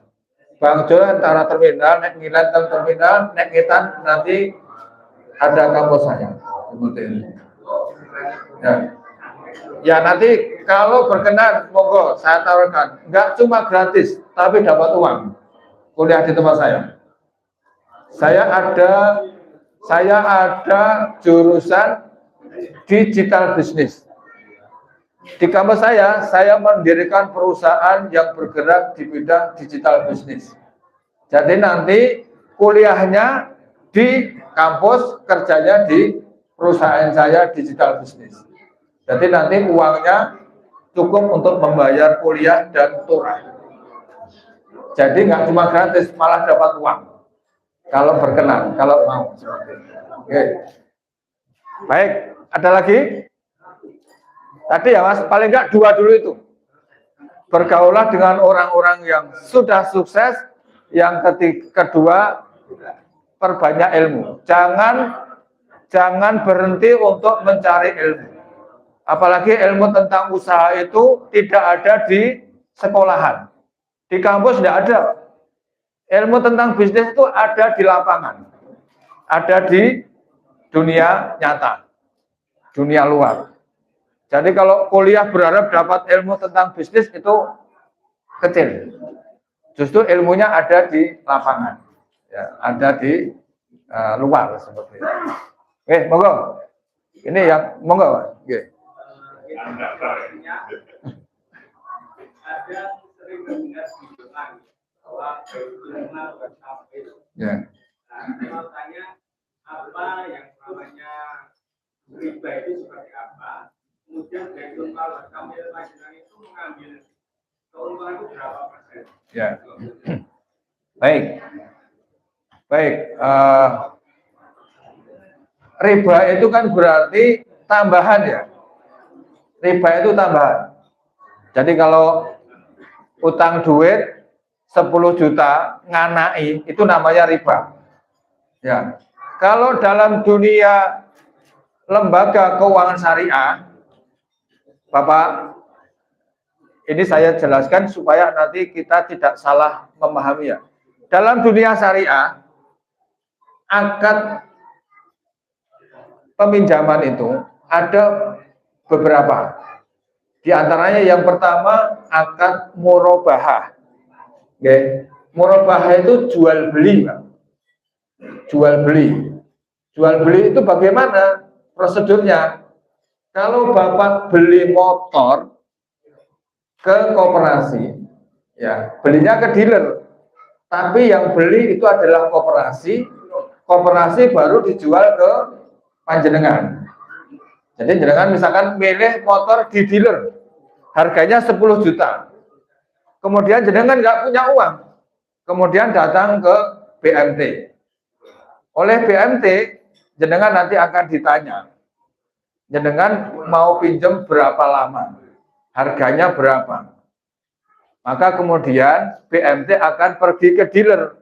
Bangjo antara terminal, nek ngilat teng terminal, nek ngetan nanti ada kampus saya. Seperti ini. Ya. Ya nanti kalau berkenan, monggo saya tawarkan. Enggak cuma gratis, tapi dapat uang. Kuliah di tempat saya. Saya ada jurusan digital business. Di kampus saya mendirikan perusahaan yang bergerak di bidang digital business. Jadi nanti kuliahnya di kampus, kerjanya di perusahaan saya digital business. Jadi nanti uangnya cukup untuk membayar kuliah dan turah. Jadi nggak cuma gratis, malah dapat uang. Kalau berkenan, kalau mau. Oke. Baik, ada lagi? Tadi ya Mas, paling nggak 2 dulu itu. Bergaulah dengan orang-orang yang sudah sukses. Yang kedua, perbanyak ilmu. Jangan berhenti untuk mencari ilmu. Apalagi ilmu tentang usaha itu tidak ada di sekolahan. Di kampus tidak ada. Ilmu tentang bisnis itu ada di lapangan. Ada di dunia nyata. Dunia luar. Jadi kalau kuliah berharap dapat ilmu tentang bisnis itu kecil. Justru ilmunya ada di lapangan. Ya, ada di luar seperti itu. Oke, monggo. Ini yang monggo, Pak. Oke. Ada sering mendengar bilang bahwa Ya. Nah, tanya apa yang namanya riba itu seperti apa? Kemudian dari kalau sambil majikan itu mengambil keuntungan itu berapa persen? Ya. Baik. Baik. Riba itu kan berarti tambahan ya. Riba itu tambahan. Jadi kalau utang duit 10 juta nganai itu namanya riba. Ya. Kalau dalam dunia lembaga keuangan syariah, Bapak, ini saya jelaskan supaya nanti kita tidak salah memahami ya. Dalam dunia syariah, akad peminjaman itu ada beberapa. Di antaranya yang pertama akad murabahah. Okay. Murabahah itu jual beli, Pak. Jual beli. Jual beli itu bagaimana prosedurnya? Kalau Bapak beli motor ke koperasi, ya belinya ke dealer. Tapi yang beli itu adalah koperasi. Koperasi baru dijual ke panjenengan. Jadi jenengan misalkan milih motor di dealer, harganya 10 juta. Kemudian jenengan nggak punya uang, kemudian datang ke BMT. Oleh BMT, jenengan nanti akan ditanya, jenengan mau pinjam berapa lama, harganya berapa. Maka kemudian BMT akan pergi ke dealer,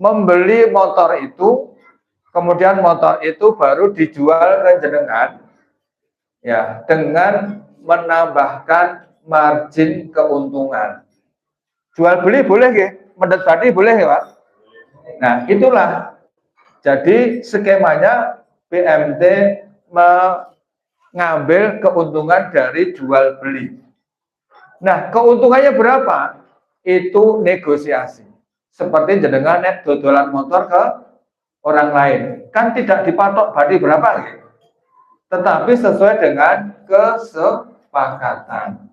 membeli motor itu, kemudian motor itu baru dijual ke jenengan, ya, dengan menambahkan margin keuntungan. Jual beli boleh ya, mendet badi boleh ya Pak. Nah itulah, jadi skemanya BMT mengambil keuntungan dari jual beli. Nah keuntungannya berapa? Itu negosiasi. Seperti jenengan nek dodolan motor ke orang lain, kan tidak dipatok badi berapa ya? Tetapi sesuai dengan kesepakatan.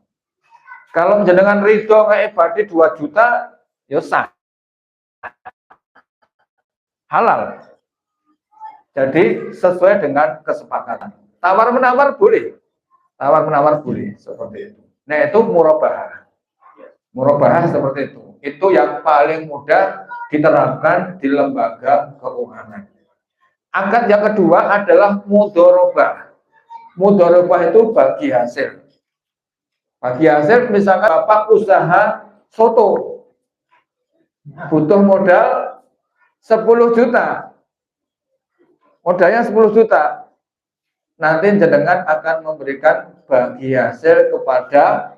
Kalau jenengan ridho kayak badi 2 juta, ya sah. Halal. Jadi sesuai dengan kesepakatan. Tawar-menawar boleh. Tawar-menawar boleh seperti itu. Nah, itu murabahah. Murabahah seperti itu. Itu yang paling mudah diterapkan di lembaga keuangan. Akad yang kedua adalah mudharabah. Mudharabah itu bagi hasil. Bagi hasil misalkan Bapak usaha soto. Butuh modal 10 juta. Modalnya 10 juta. Nanti jenengan akan memberikan bagi hasil kepada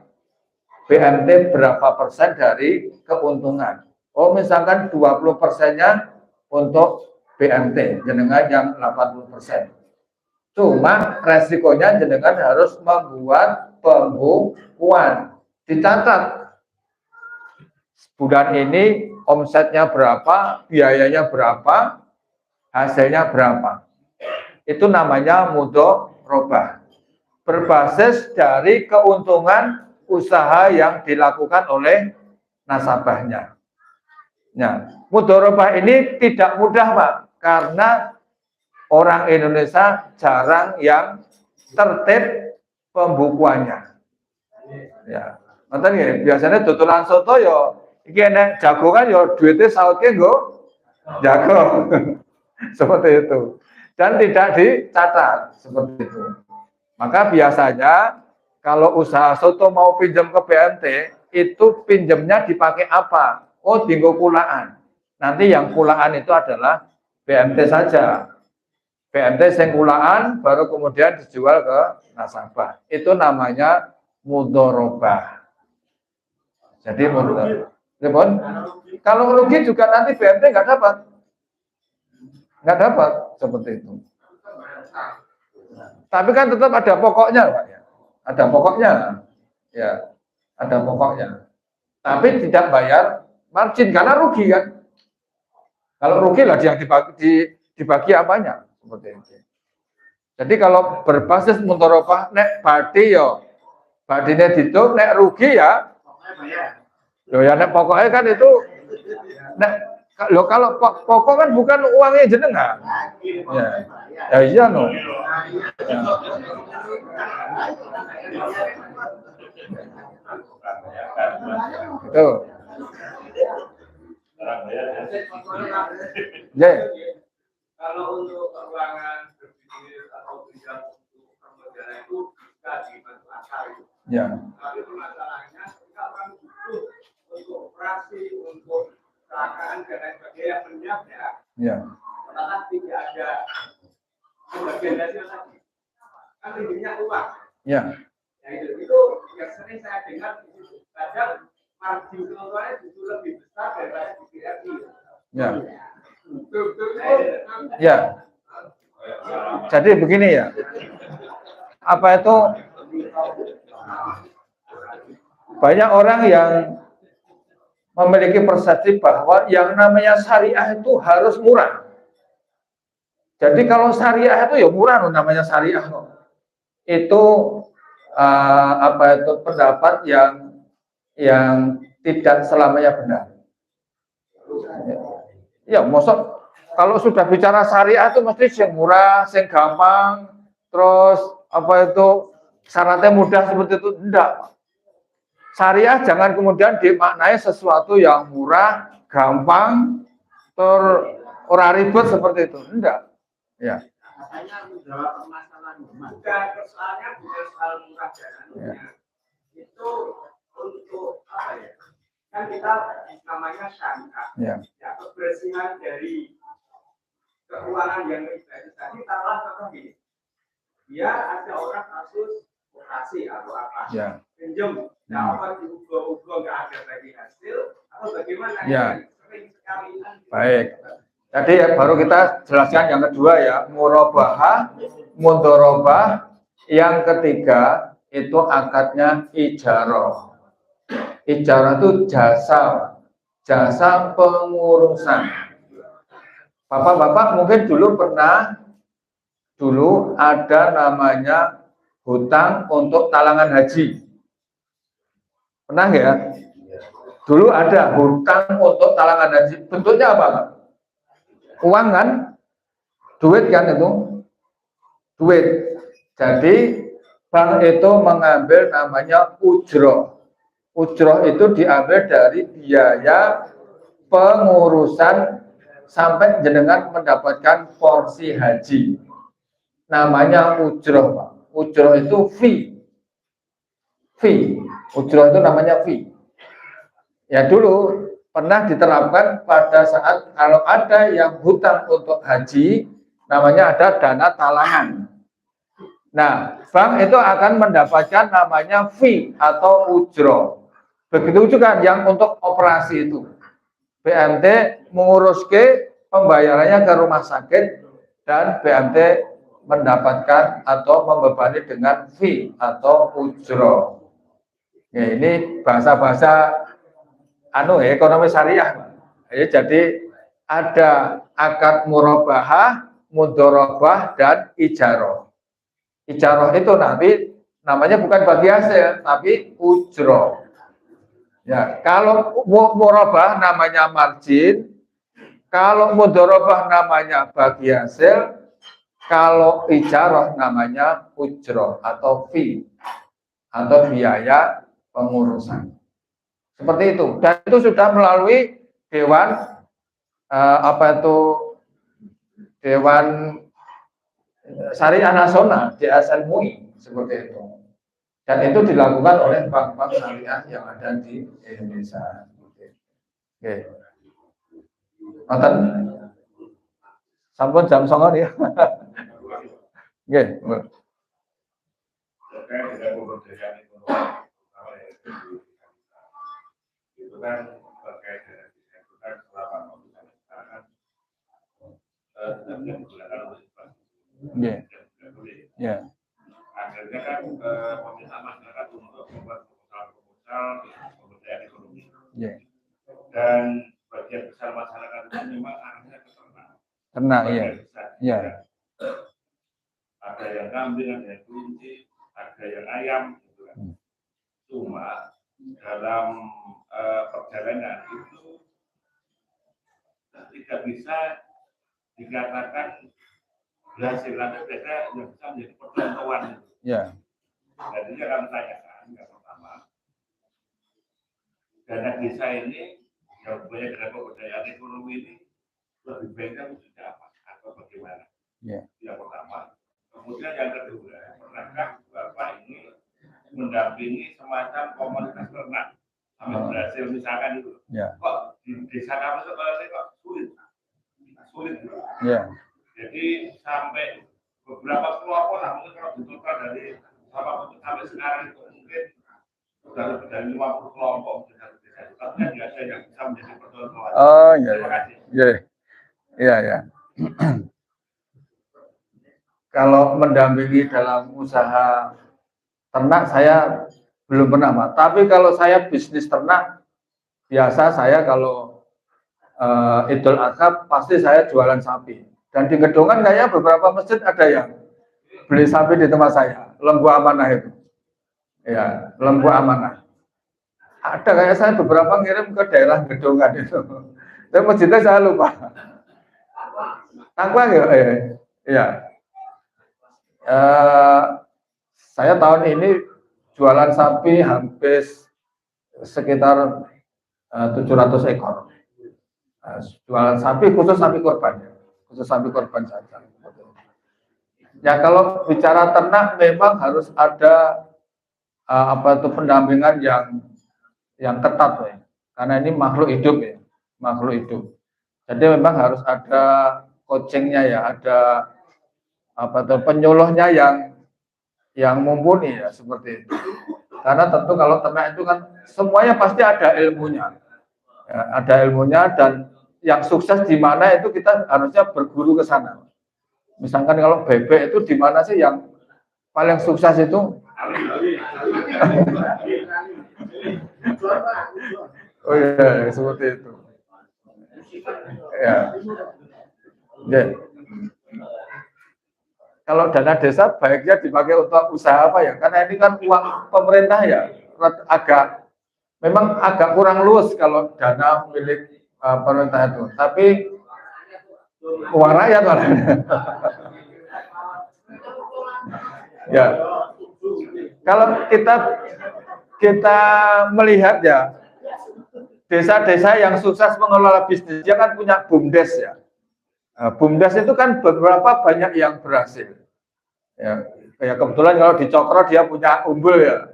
BMT berapa persen dari keuntungan. Oh, misalkan 20%-nya untuk BMT, jenengan yang 80%. Cuma resikonya jenengan harus membuat pembukuan. Dicatat. Bulan ini omsetnya berapa, biayanya berapa, hasilnya berapa. Itu namanya mudharabah. Berbasis dari keuntungan usaha yang dilakukan oleh nasabahnya. Nah, mudharabah ini tidak mudah, Pak, karena orang Indonesia jarang yang tertib pembukuannya. Ya, nonton ya, biasanya tutulan soto yo, iki enek jagongan yo duitnya sautke nggo jago. Seperti itu. Dan tidak dicatat seperti itu. Maka biasanya kalau usaha soto mau pinjam ke BMT, itu pinjamnya dipakai apa? Oh, tinggal kulaan. Nanti yang kulaan itu adalah BMT saja. BMT sing kulaan baru kemudian dijual ke nasabah. Itu namanya mudharabah. Jadi mudharabah. Kalau rugi juga nanti BMT nggak dapat. Nggak dapat seperti itu. Tapi kan tetap ada pokoknya, Pak ya. Ada pokoknya. Ya, ada pokoknya. Tapi tidak bayar margin karena rugi kan. Kalau rugi lah yang dibagi apanya seperti itu. Jadi kalau berbasis mudharabah nek badi yo badine ditung, nek rugi ya loh ya nek pokoknya kan itu nek lo kalau pokok kan bukan uangnya jenengan. Ya. Ya iya no. Ya. Tuh. Ya. Kalau untuk keuangan berbisnis atau bidang untuk pembelajaran itu bisa dibantu akal itu. Ya. Tapi masalahnya kita orang butuh untuk operasi, untuk kecelakaan dan lain sebagainya penyebabnya. Ya. Apakah tidak ada pembagian hasil lagi? Kan intinya uang. Ya. Ya itu yang sering saya dengar kadang margin keuntungannya justru lebih besar daripada di BRI. Ya. Ya. Jadi begini ya. Apa itu banyak orang yang memiliki persepsi bahwa yang namanya syariah itu harus murah. Jadi kalau syariah itu ya murah namanya syariah. Itu apa itu pendapat yang tidak selamanya benar. Ya, maksud kalau sudah bicara syariah itu mesti yang murah, yang gampang, terus apa itu syaratnya mudah seperti itu, enggak. Syariah jangan kemudian dimaknai sesuatu yang murah, gampang, ora ribet seperti itu, enggak. Ya. Katanya menjawab permasalahan Bukan persoalannya bukan soal murah dan anunya. Itu untuk apa ya? Kan kita namanya syariah. Ya. Ya, kebersihan dari keuangan yang ibadah tadi taruhlah contoh gini. Dia ada orang kasus operasi atau apa? Ya. Pinjam, nah apa diugo-ugo nggak ada bagi hasil atau bagaimana? Ya. Sering sekali. Baik. Jadi baru kita jelaskan yang kedua ya, murabahah, mudharabah. Yang ketiga itu akadnya ijarah. Ijarah itu jasa pengurusan. Bapak-bapak mungkin dulu ada namanya hutang untuk talangan haji. Pernah ya? Dulu ada hutang untuk talangan haji. Bentuknya apa, Pak? Uang kan? Duit kan itu? Duit. Jadi bank itu mengambil namanya ujroh. Ujroh itu diambil dari biaya pengurusan sampai jenengan mendapatkan porsi haji. Namanya ujroh, Pak. Ujroh itu fee. Fee. Ujroh itu namanya fee. Ya dulu pernah diterapkan pada saat kalau ada yang hutang untuk haji, namanya ada dana talangan. Nah, bank itu akan mendapatkan namanya fee atau ujroh. Begitu juga yang untuk operasi itu. BMT mengurus ke pembayarannya ke rumah sakit dan BMT mendapatkan atau membebani dengan fee atau ujroh. Ya, ini bahasa-bahasa ekonomi syariah. Ya, jadi ada akad murabahah, mudorobah, dan ijaroh. Ijaroh itu nanti namanya bukan bagi hasil, tapi ujroh. Ya, kalau murabah namanya margin, kalau mudorobah namanya bagi hasil, kalau ijaroh namanya ujroh atau fee atau biaya pengurusan. Seperti itu. Dan itu sudah melalui Dewan Dewan Syariah Nasional DSN MUI seperti itu. Dan itu dilakukan oleh bank-bank syariah yang ada di Indonesia. Oke. Nonton sampun jam 09.00 ya. Oke. Itu kan terkait dengan itu kan selama masyarakat tidak digunakan untuk investasi. Ya. Akhirnya kan meminta masyarakat untuk membuat proposal pemberdayaan ekonomi. Dan bagian besar masyarakat itu memang arahnya ke ternak. Ternak, iya. Ada yang kambing, ada yang kelinci, ada yang ayam, gitu kan. Cuma dalam perjalanan itu tidak bisa dikatakan berhasil, tapi biasanya yang bisa menjadi percontohan. Ya. Jadi kami tanyakan yang pertama, dana desa ini yang punya dana pemberdayaan ekonomi ini lebih baiknya wujudnya apa atau bagaimana? Ya. Yang pertama. Kemudian yang kedua, pernahkah Bapak ini mendampingi semacam komunitas ternak sampai berhasil misalkan itu? Ya. Kok di desa kami sebenarnya kok sulit. Ya. Jadi sampai beberapa kelompok, namun kalau ditotal dari sampai sekarang itu mungkin sudah lebih dari 50 kelompok tapi kan tidak ada yang bisa menjadi percontohan. Oh iya. Terima kasih. Iya. Kalau mendampingi dalam usaha ternak saya belum pernah, Pak. Tapi kalau saya bisnis ternak, biasa saya kalau Idul Adha pasti saya jualan sapi. Dan di Gedongan kayaknya beberapa masjid ada yang beli sapi di tempat saya, lembu amanah itu. Ya, lembu amanah. Ada kayak saya beberapa ngirim ke daerah Gedongan itu. Tapi masjidnya saya lupa. Tangkuang ya? Iya. Saya tahun ini jualan sapi hampir sekitar 700 ekor. Jualan sapi khusus sapi korban, khusus sapi korban saja. Ya kalau bicara ternak memang harus ada pendampingan yang ketat ya. Karena ini makhluk hidup ya, makhluk hidup. Jadi memang harus ada coachingnya ya, ada penyuluhnya yang mumpuni ya seperti itu. Karena tentu kalau ternak itu kan semuanya pasti ada ilmunya, ya, ada ilmunya dan yang sukses di mana itu kita harusnya berguru ke sana. Misalkan kalau bebek itu di mana sih yang paling sukses itu? Oh iya, seperti itu. Ya. Kalau dana desa baiknya dipakai untuk usaha apa ya? Karena ini kan uang pemerintah ya, memang agak kurang luas kalau dana milik pemerintah itu. Tapi uang rakyat malah. Ya. Kalau kita melihat ya, desa-desa yang sukses mengelola bisnis, dia kan punya BUMDes ya. Nah, BUMDes itu kan beberapa banyak yang berhasil. Ya, kebetulan kalau di Cokro dia punya Umbul ya,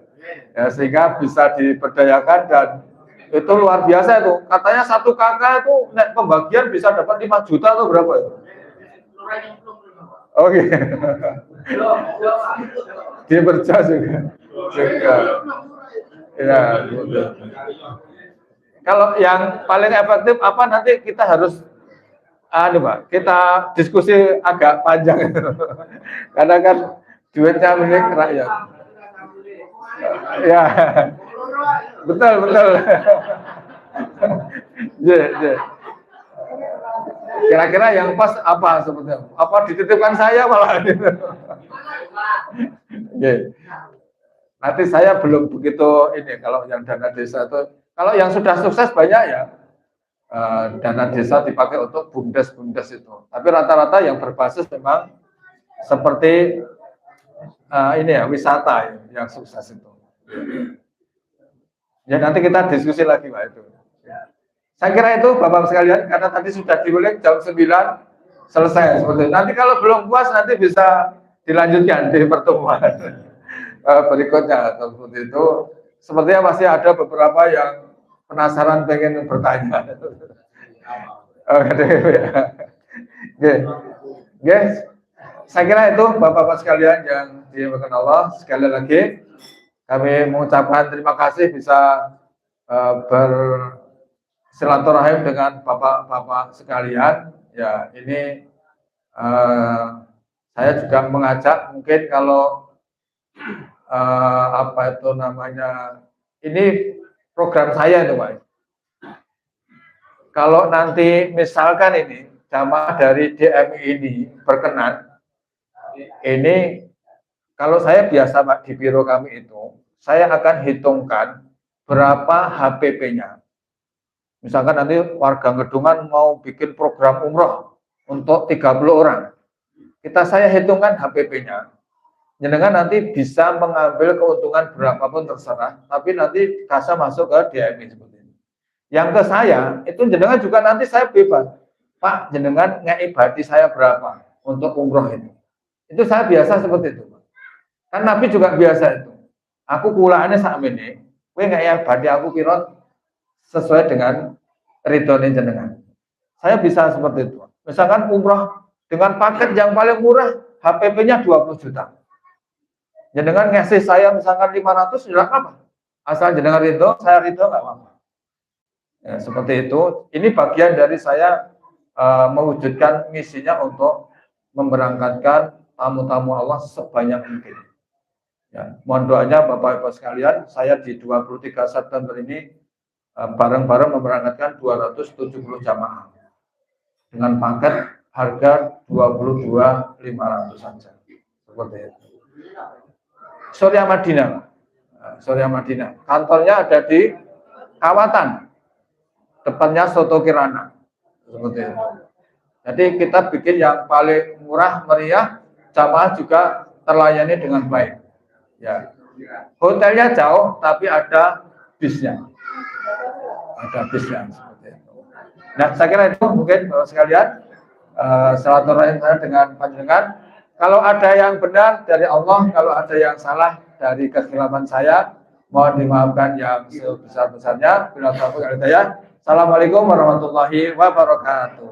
sehingga bisa diberdayakan dan itu luar biasa itu. Katanya satu kakak itu naik pembagian bisa dapat 5 juta atau berapa itu? Oke. Dia berjas juga. Ya, betul. Kalau yang paling efektif apa nanti kita harus Pak, kita diskusi agak panjang karena kan duitnya milik rakyat. Ya, betul. Kira-kira yang pas apa sebetulnya? Apa dititipkan saya malah? Nanti saya belum begitu ini kalau yang dana desa itu. Kalau yang sudah sukses banyak ya. Dana desa dipakai untuk BUMDes itu. Tapi rata-rata yang berbasis memang seperti ini ya wisata yang sukses itu. Ya nanti kita diskusi lagi Pak itu. Ya. Saya kira itu Bapak sekalian karena tadi sudah dimulai jam 9 selesai seperti itu. Nanti kalau belum puas nanti bisa dilanjutkan di pertemuan berikutnya atau seperti itu. Sepertinya masih ada beberapa yang penasaran pengen bertanya. Guys, saya kira itu Bapak-Bapak sekalian yang dimuliakan Allah. Sekali lagi kami mengucapkan terima kasih bisa bersilaturahim dengan Bapak-Bapak sekalian. Ya, ini saya juga mengajak mungkin kalau apa itu namanya ini program saya itu Pak. Kalau nanti misalkan ini jamaah dari DMI ini berkenan, ini kalau saya biasa Pak di biro kami itu, saya akan hitungkan berapa HPP-nya. Misalkan nanti warga Ngedungan mau bikin program umroh untuk 30 orang. Saya hitungkan HPP-nya. Jenengan nanti bisa mengambil keuntungan berapapun terserah, tapi nanti kasa masuk ke DMI seperti ini. Yang ke saya, itu jenengan juga nanti saya bebas. Pak, jenengan ngeibadi saya berapa untuk umroh itu. Itu saya biasa seperti itu. Kan Nabi juga biasa itu. Aku kulaannya saat ini, gue ngeibadi aku kirot sesuai dengan ridhonya jenengan. Saya bisa seperti itu. Misalkan umroh dengan paket yang paling murah, HPP-nya 20 juta. Jenengan ngasih saya misalkan 500 tidak apa. Asal jenengan ridho, saya ridho nggak apa-apa. Ya, seperti itu. Ini bagian dari saya mewujudkan misinya untuk memberangkatkan tamu-tamu Allah sebanyak mungkin. Ya, mohon doanya Bapak-Ibu sekalian, saya di 23 September ini bareng-bareng memberangkatkan 270 jamaah dengan paket harga 22.500 saja. Seperti itu. Surya Madinah. Kantornya ada di Kawatan. Depannya Soto Kirana. Seperti itu. Jadi kita bikin yang paling murah meriah, jamaah juga terlayani dengan baik. Ya. Hotelnya jauh tapi ada bisnya. Seperti itu. Nah, saya kira itu mungkin Bapak sekalian silaturahim saya dengan panjenengan. Kalau ada yang benar dari Allah, kalau ada yang salah dari kekhilafan saya, mohon dimaafkan yang sebesar-besarnya. Bila taufiq wal hidayah. Assalamualaikum warahmatullahi wabarakatuh.